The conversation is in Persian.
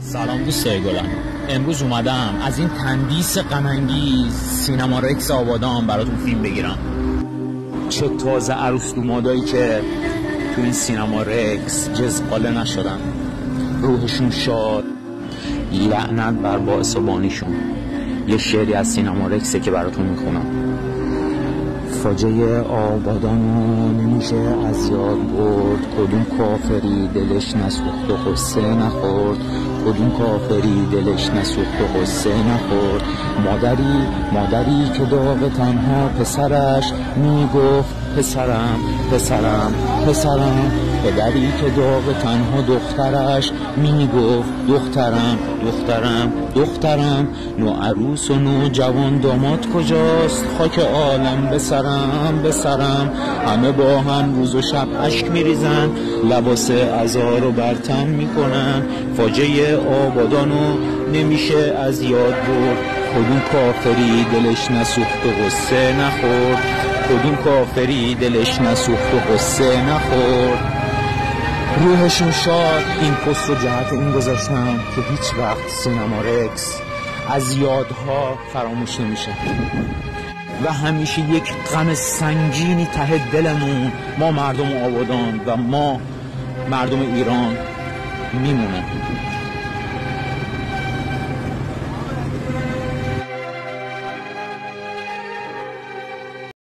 سلام دوستای گلم، امروز اومدم از این تندیس غم‌انگیز سینما رکس آبادان براتون فیلم بگیرم. چه تازه عروس دومادایی که تو این سینما رکس جزقاله نشدن، روحشون شاد، لعنت بر باعث و بانیشون. یه شعری از سینما رکسه که براتون میخونم. فاجعه آبادانو نمیشه از یاد برد، کدوم کافری دلش نسوخت و قصه نخورد، کدوم کافری دلش نسوخت و قصه نخورد. مادری که داغ تنها پسرش میگفت پسرم پسرم پسرم، پدری که داغ تنها دخترش میگفت دخترم دخترم دخترم. نو عروس و نو جوان داماد کجاست، خاک عالم بسرم بسرم. همه با هم روز و شب اشک میریزن، لباس عزا رو بر تن میکنن. فاجعه آبادانو نمیشه از یاد برد، کدوم کافری دلش نسوخت و قصه نخورد، کدوم کافری دلش نسوخت و قصه نخورد. روحشون شاد. این پست رو جهت این گذاشتم که هیچ وقت سینما رکس از یادها فراموش نمیشه و همیشه یک غم سنگینی ته دلمون، ما مردم آبادان و ما مردم ایران، میمونه.